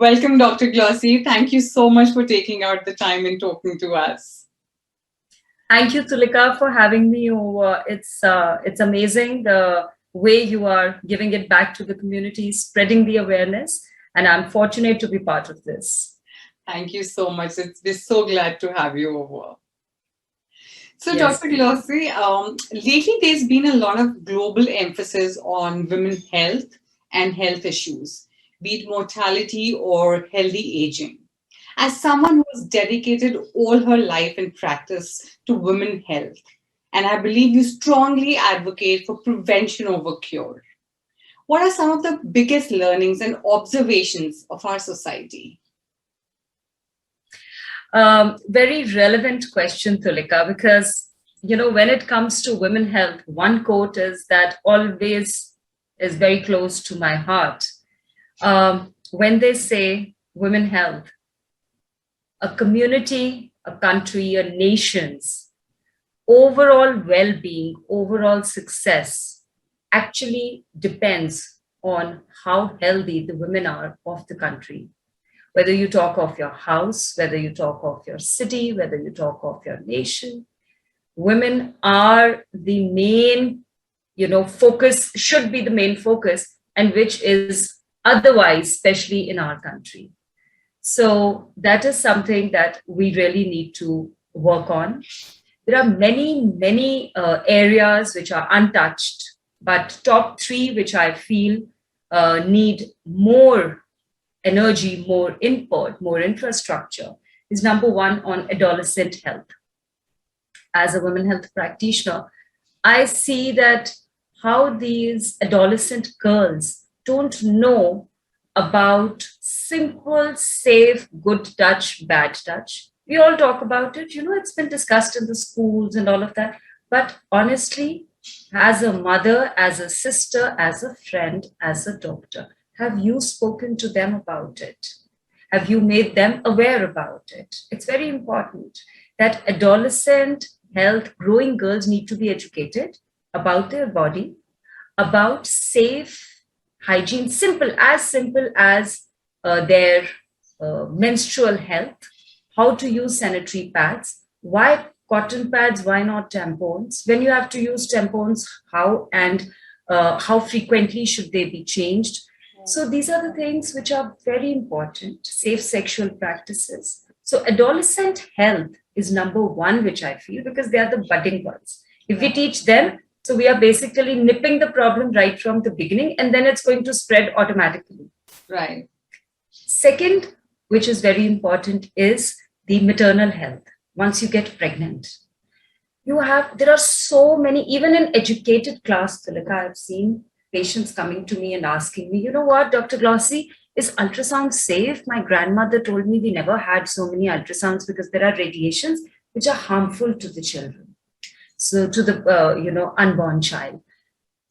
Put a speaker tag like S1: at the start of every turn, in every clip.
S1: Welcome, Dr. Glossy. Thank you so much for taking out the time and talking to us.
S2: Thank you, Tulika, for having me over. It's amazing the way you are giving it back to the community, spreading the awareness, and I'm fortunate to be part of this.
S1: Thank you so much. We're so glad to have you over. So,
S2: Yes.
S1: Dr. Glossy, lately there's been a lot of global emphasis on women's health and health issues, be it mortality or healthy aging. As someone who has dedicated all her life and practice to women's health, and I believe you strongly advocate for prevention over cure. What are some of the biggest learnings and observations of our society?
S2: Very relevant question, Tulika, because, when it comes to women health, one quote is that always is very close to my heart. When they say women health, a community, a country, a nation's overall well-being, overall success actually depends on how healthy the women are of the country. Whether you talk of your house, whether you talk of your city, whether you talk of your nation, women are the main, focus, should be the main focus, and which is otherwise, especially in our country. So that is something that we really need to work on. There are many areas which are untouched, but top three, which I feel need more energy, more input, more infrastructure, is number one on adolescent health. As a women health practitioner, I see that how these adolescent girls don't know about simple, safe, good touch, bad touch. We all talk about it. It's been discussed in the schools and all of that. But honestly, as a mother, as a sister, as a friend, as a doctor, have you spoken to them about it? Have you made them aware about it? It's very important that adolescent health, growing girls need to be educated about their body, about safe hygiene, simple as their menstrual health, how to use sanitary pads, why cotton pads, why not tampons? When you have to use tampons, how and how frequently should they be changed? So these are the things which are very important, safe sexual practices. So adolescent health is number one, which I feel, because they are the budding ones. If we teach them, so we are basically nipping the problem right from the beginning, and then it's going to spread automatically.
S1: Right.
S2: Second, which is very important, is the maternal health. Once you get pregnant, there are so many, even in educated class, Tulika, I've seen patients coming to me and asking me, you know what, Dr. Glossy, is ultrasound safe? My grandmother told me we never had so many ultrasounds because there are radiations which are harmful to the children. So to the, unborn child.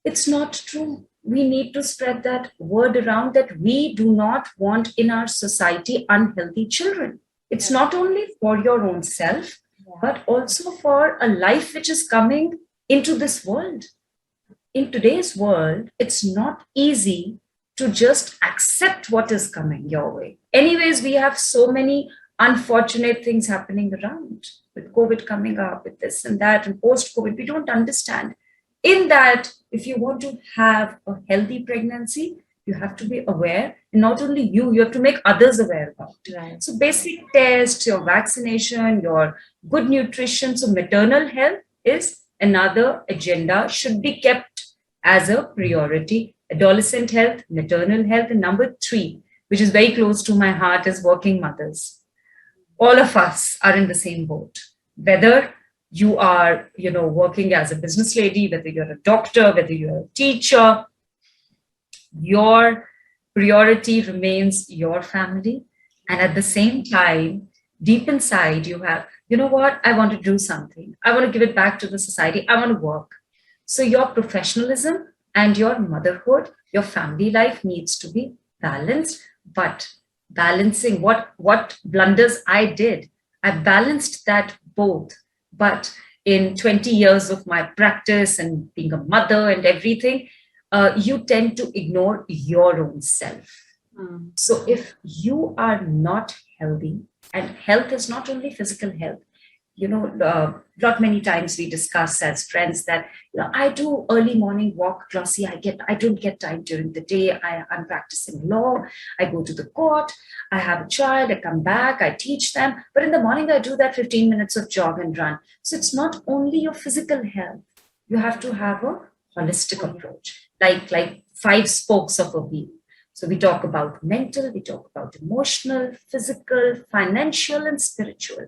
S2: It's not true. We need to spread that word around that we do not want in our society unhealthy children. It's not only for your own self, but also for a life which is coming into this world. In today's world, it's not easy to just accept what is coming your way. Anyways, we have so many unfortunate things happening around with COVID coming up, with this and that, and post-COVID, we don't understand. In that, if you want to have a healthy pregnancy, you have to be aware, and not only you have to make others aware about it. Right. So basic tests, your vaccination, your good nutrition. So maternal health is another agenda, should be kept as a priority. Adolescent health, maternal health, and number three, which is very close to my heart, is working mothers. All of us are in the same boat. Whether you are, working as a business lady, whether you're a doctor, whether you're a teacher, your priority remains your family. And at the same time, deep inside, you have, you know what, I want to do something. I want to give it back to the society. I want to work. So your professionalism and your motherhood, your family life needs to be balanced, but balancing what blunders I did, I balanced that both. But in 20 years of my practice and being a mother and everything, you tend to ignore your own self.
S1: Mm.
S2: So if you are not healthy, and health is not only physical health, not many times we discuss as friends that I do early morning walk, Glossy. I don't get time during the day. I'm practicing law. I go to the court. I have a child. I come back. I teach them. But in the morning, I do that 15 minutes of jog and run. So it's not only your physical health. You have to have a holistic approach, like five spokes of a wheel. So we talk about mental, we talk about emotional, physical, financial, and spiritual.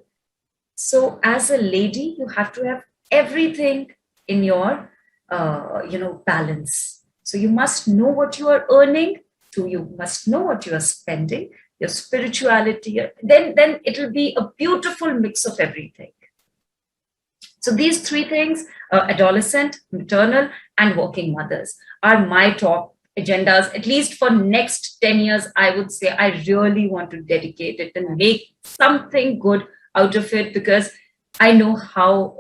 S2: So as a lady, you have to have everything in your, balance. So you must know what you are earning. You must know what you are spending. Your spirituality. Then it will be a beautiful mix of everything. So these three things, adolescent, maternal, and working mothers, are my top agendas. At least for next 10 years, I would say I really want to dedicate it and make something good out of it, because I know how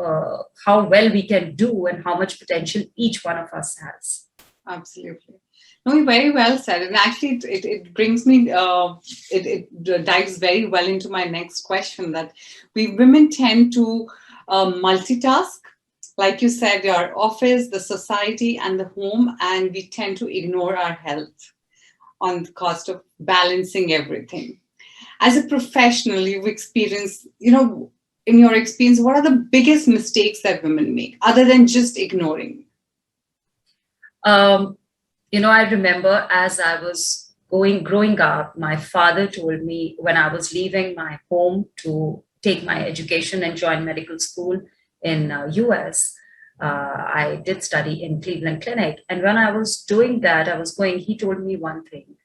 S2: well we can do and how much potential each one of us has.
S1: Absolutely. No, very well said. And actually, it brings me, it dives very well into my next question, that we women tend to multitask. Like you said, our office, the society, and the home, and we tend to ignore our health on the cost of balancing everything. As a professional, you've experienced, in your experience, what are the biggest mistakes that women make other than just ignoring?
S2: I remember as I was growing up, my father told me when I was leaving my home to take my education and join medical school in US. I did study in Cleveland Clinic. And when I was doing that, he told me one thing,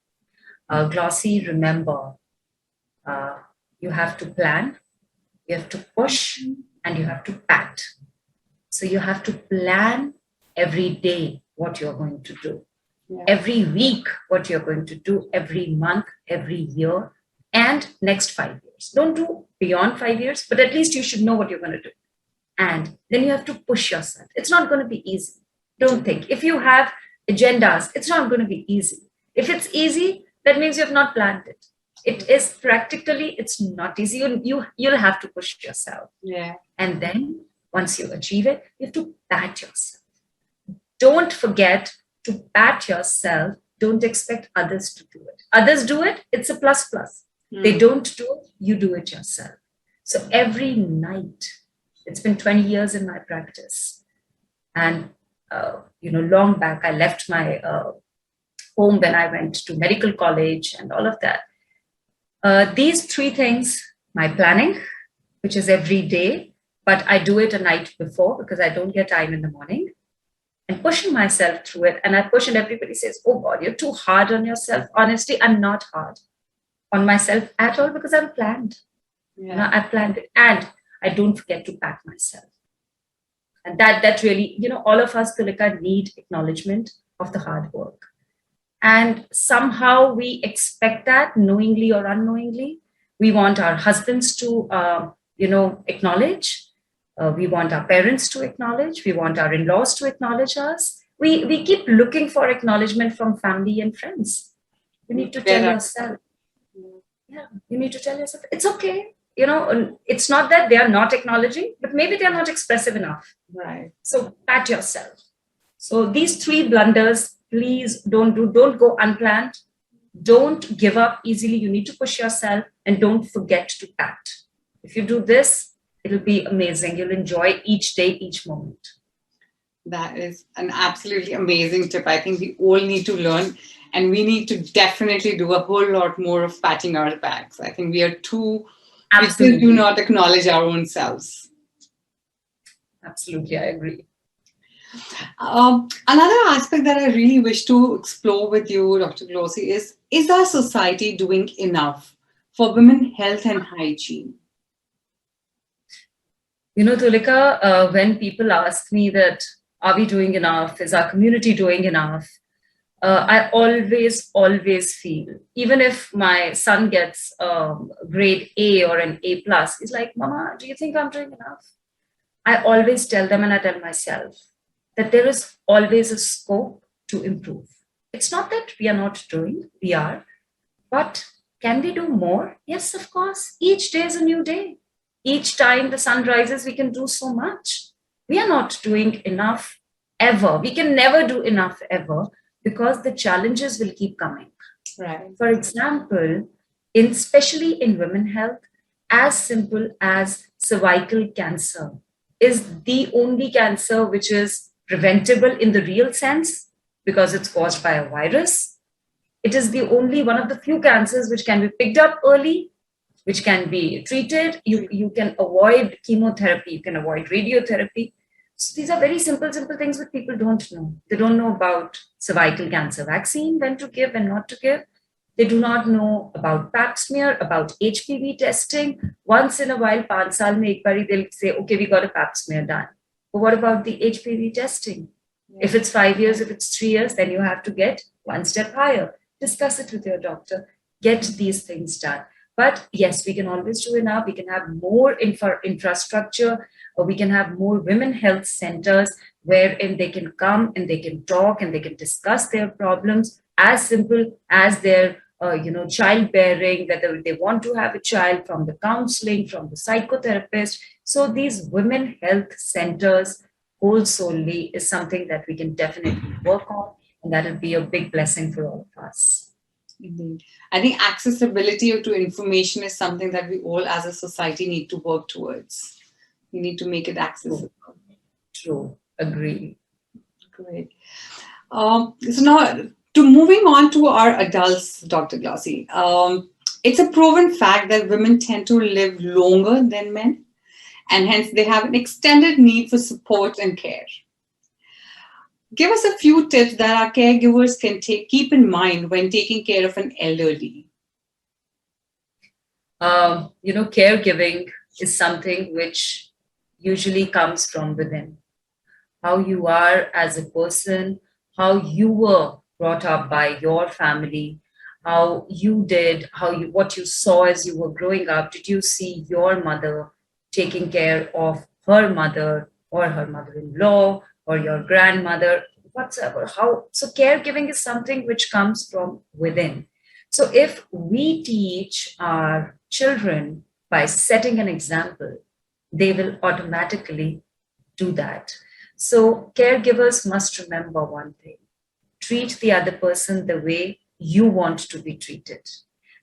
S2: Glossy, remember, you have to plan, you have to push, and you have to pat. So you have to plan every day what you're going to do. Yeah. Every week, what you're going to do, every month, every year, and next 5 years. Don't do beyond 5 years, but at least you should know what you're going to do. And then you have to push yourself. It's not going to be easy. Don't think. If you have agendas, it's not going to be easy. If it's easy, that means you have not planned it. It is practically, it's not easy. You'll have to push yourself.
S1: Yeah.
S2: And then once you achieve it, you have to pat yourself. Don't forget to pat yourself. Don't expect others to do it. Others do it, it's a plus. They don't do it, you do it yourself. So every night, it's been 20 years in my practice. And, long back, I left my home when I went to medical college and all of that. These three things, my planning, which is every day, but I do it a night before because I don't get time in the morning, and pushing myself through it. And I push and everybody says, oh God, you're too hard on yourself. Honestly, I'm not hard on myself at all because I'm planned.
S1: Yeah.
S2: I planned it, and I don't forget to pat myself. And that really, all of us, Tulika, need acknowledgement of the hard work. And somehow we expect that, knowingly or unknowingly. We want our husbands to, acknowledge. We want our parents to acknowledge. We want our in-laws to acknowledge us. We keep looking for acknowledgement from family and friends. You need to tell yourself. Yeah, you need to tell yourself, it's okay. It's not that they are not acknowledging, but maybe they are not expressive enough.
S1: Right.
S2: So pat yourself. So these three blunders, please don't go unplanned. Don't give up easily. You need to push yourself, and don't forget to pat. If you do this, it'll be amazing. You'll enjoy each day, each moment.
S1: That is an absolutely amazing tip. I think we all need to learn, and we need to definitely do a whole lot more of patting our backs. I think we still do not acknowledge our own selves.
S2: Absolutely, I agree.
S1: Another aspect that I really wish to explore with you, Dr. Glossy, is our society doing enough for women's health and hygiene?
S2: Tulika, when people ask me that, are we doing enough? Is our community doing enough? I always feel, even if my son gets grade A or an A+, he's like, Mama, do you think I'm doing enough? I always tell them, and I tell myself, that there is always a scope to improve. It's not that we are not doing, we are, But can we do more? Yes, of course. Each day is a new day. Each time the sun rises, we can do so much. We are not doing enough ever. We can never do enough ever because the challenges will keep coming.
S1: Right.
S2: For example, especially in women health, as simple as cervical cancer is the only cancer which is preventable in the real sense because it's caused by a virus. It is the only one of the few cancers which can be picked up early, which can be treated. You can avoid chemotherapy, you can avoid radiotherapy. So these are very simple things that people don't know. They don't know about cervical cancer vaccine, when to give and not to give. They do not know about pap smear, about HPV testing. Once in a while, 5 saal mein ek bari, they'll say, okay, we got a pap smear done. But what about the HPV testing? If it's 5 years, if it's 3 years, then you have to get one step higher. Discuss it with your doctor. Get these things done. But yes, we can always do enough. We can have more infrastructure, or we can have more women health centers wherein they can come and they can talk and they can discuss their problems, as simple as their childbearing, whether they want to have a child, from the counseling, from the psychotherapist. So these women health centers whole solely is something that we can definitely work on, and that will be a big blessing for all of us.
S1: Indeed. I think accessibility to information is something that we all as a society need to work towards. We need to make it accessible.
S2: True. Agree.
S1: Great. So now, to moving on to our adults, Dr. Glossy, it's a proven fact that women tend to live longer than men, and hence they have an extended need for support and care. Give us a few tips that our caregivers can keep in mind when taking care of an elderly.
S2: Caregiving is something which usually comes from within. How you are as a person, how you were brought up by your family, how you did, what you saw as you were growing up. Did you see your mother taking care of her mother or her mother-in-law or your grandmother, whatsoever? So caregiving is something which comes from within. So if we teach our children by setting an example, they will automatically do that. So caregivers must remember one thing: treat the other person the way you want to be treated.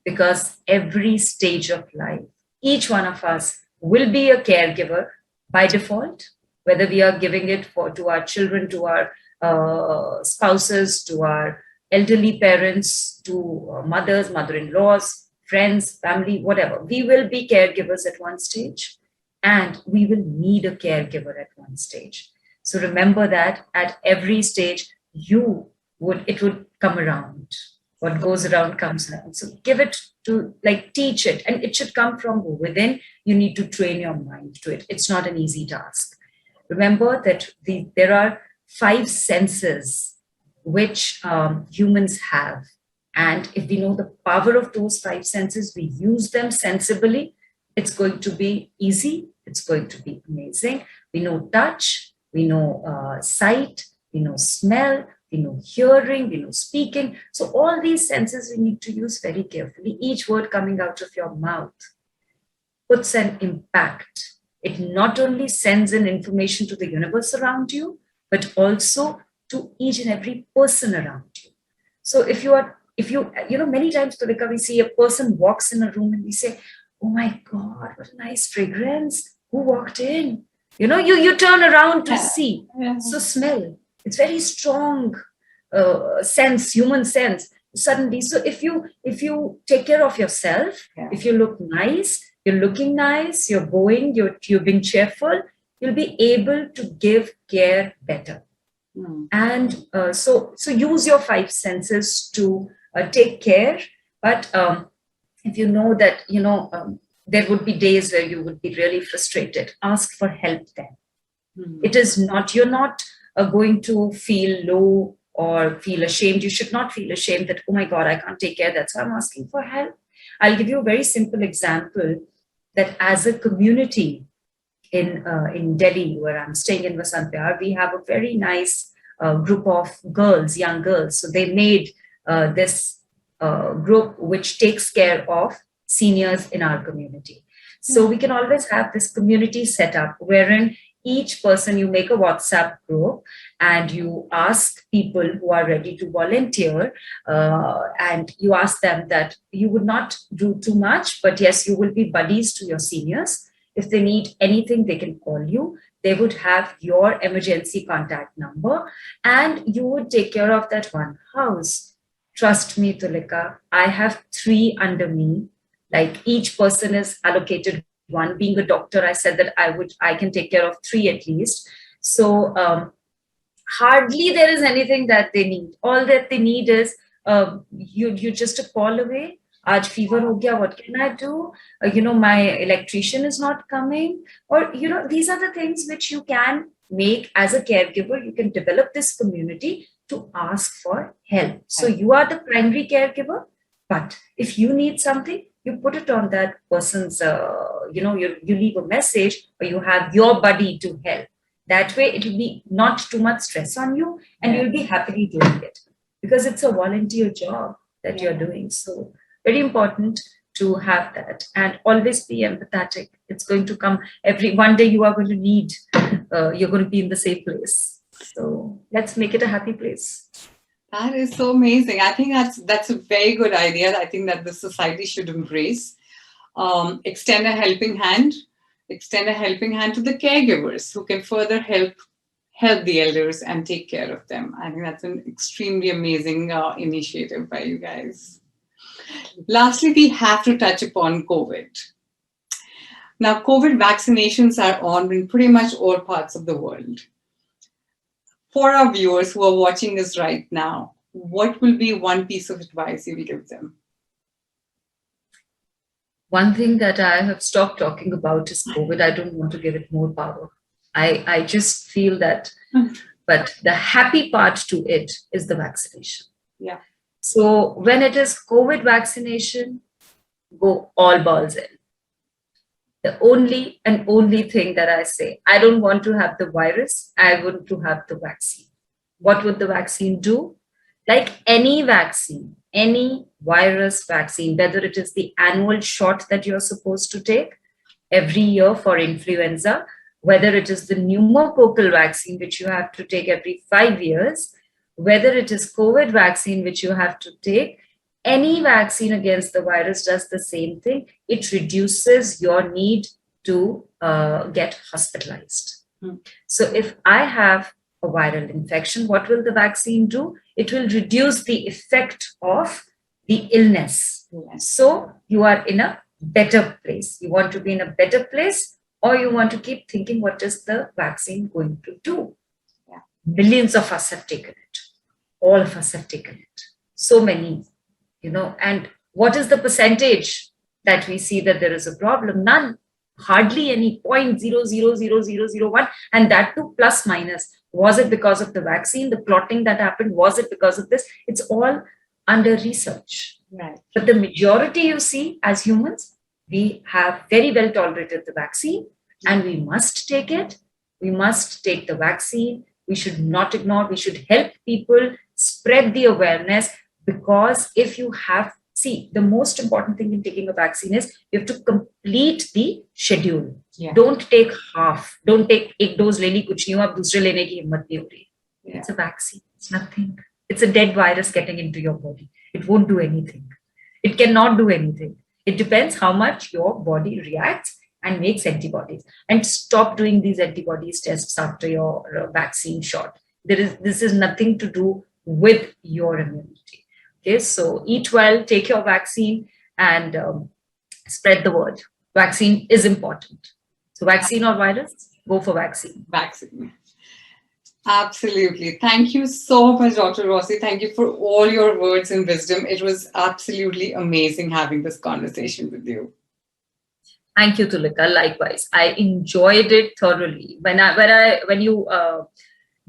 S2: Because every stage of life, each one of us will be a caregiver by default, whether we are giving it to our children, to our spouses, to our elderly parents, to mothers, mother-in-laws, friends, family, whatever. We will be caregivers at one stage, and we will need a caregiver at one stage. So remember that at every stage, it would come around. What goes around comes around. So give it to, teach it, and it should come from within. You need to train your mind to it. It's not an easy task. Remember that there are 5 senses which humans have. And if we know the power of those 5 senses, we use them sensibly, it's going to be easy. It's going to be amazing. We know touch, we know sight, we know smell, we know hearing, we know speaking. So all these senses we need to use very carefully. Each word coming out of your mouth puts an impact. It not only sends in information to the universe around you, but also to each and every person around you. So if you many times, Tulika, we see a person walks in a room and we say, oh my God, what a nice fragrance. Who walked in? You turn around to see. Yeah. So smell, it's very strong sense, human sense. Suddenly, so if you take care of yourself, if you look nice, you're looking nice, you're being cheerful, you'll be able to give care better. And so use your 5 senses to take care. But if you know that, there would be days where you would be really frustrated, ask for help then. It is not, you're not going to feel low or feel ashamed. You should not feel ashamed that, oh my God, I can't take care. That's why I'm asking for help. I'll give you a very simple example that as a community in Delhi, where I'm staying in Vasant Vihar, we have a very nice group of girls, young girls. So they made this group which takes care of seniors in our community. So we can always have this community set up wherein each person, you make a WhatsApp group and you ask people who are ready to volunteer, and you ask them that you would not do too much, but yes, you will be buddies to your seniors. If they need anything, they can call you. They would have your emergency contact number and you would take care of that one house. Trust me, Tulika, I have 3 under me. Like each person is allocated one. Being a doctor, I said that I can take care of 3 at least. So hardly there is anything that they need. All that they need is you just a call away. Aaj fever ho gaya, what can I do? My electrician is not coming. Or, these are the things which you can make as a caregiver. You can develop this community to ask for help. So you are the primary caregiver, but if you need something, you put it on that person's, you leave a message or you have your buddy to help. That way it will be not too much stress on you and you'll be happily doing it because it's a volunteer job that you're doing. So very important to have that and always be empathetic. It's going to come one day you are going to need, you're going to be in the same place. So let's make it a happy place.
S1: That is so amazing. I think that's a very good idea. I think that the society should embrace. Extend a helping hand to the caregivers who can further help the elders and take care of them. I think that's an extremely amazing initiative by you guys. Lastly, we have to touch upon COVID. Now, COVID vaccinations are on in pretty much all parts of the world. For our viewers who are watching this right now, what will be one piece of advice you will give them?
S2: One thing that I have stopped talking about is COVID. I don't want to give it more power. I just feel that, but the happy part to it is the vaccination.
S1: Yeah.
S2: So when it is COVID vaccination, go all balls in. The only thing that I say, I don't want to have the virus. I want to have the vaccine. What would the vaccine do? Like any vaccine, any virus vaccine, whether it is the annual shot that you're supposed to take every year for influenza, whether it is the pneumococcal vaccine, which you have to take every 5 years, whether it is COVID vaccine, which you have to take, any vaccine against the virus does the same thing. It reduces your need to get hospitalized. So if I have a viral infection, what will the vaccine do? It will reduce the effect of the illness. So you are in a better place. You want to be in a better place, or you want to keep thinking, what is the vaccine going to do? Millions of us have taken it. All of us have taken it. So many. And what is the percentage that we see that there is a problem? None, hardly any, 0.000001, and that too plus minus. Was it because of the vaccine, the clotting that happened? Was it because of this? It's all under research.
S1: Right.
S2: But the majority you see as humans, we have very well tolerated the vaccine and we must take it. We must take the vaccine. We should not ignore. We should help people spread the awareness. Because if you have, the most important thing in taking a vaccine is you have to complete the schedule.
S1: Yeah.
S2: Don't take half. Don't take ek dose le li, kuch nahi hua, ab dusre lene ki himmat nahi ho rahi. It's a vaccine. It's nothing. It's a dead virus getting into your body. It won't do anything. It cannot do anything. It depends how much your body reacts and makes antibodies. And stop doing these antibodies tests after your vaccine shot. This is nothing to do with your immunity. Okay, so eat well, take your vaccine, and spread the word. Vaccine is important. So vaccine or virus, go for vaccine.
S1: Vaccine. Absolutely. Thank you so much, Dr. Rossi. Thank you for all your words and wisdom. It was absolutely amazing having this conversation with you.
S2: Thank you, Tulika. Likewise, I enjoyed it thoroughly. When you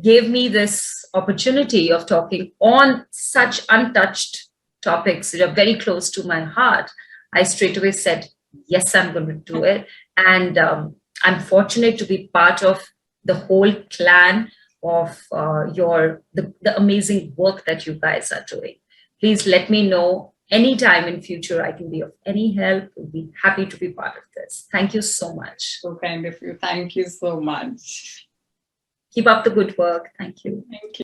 S2: gave me this opportunity of talking on such untouched topics that are very close to my heart, I straight away said, yes, I'm going to do it. And I'm fortunate to be part of the whole clan of the amazing work that you guys are doing. Please let me know anytime in future I can be of any help, we'll be happy to be part of this. Thank you so much.
S1: So kind of you. Thank you so much.
S2: Keep up the good work. Thank you.
S1: Thank you.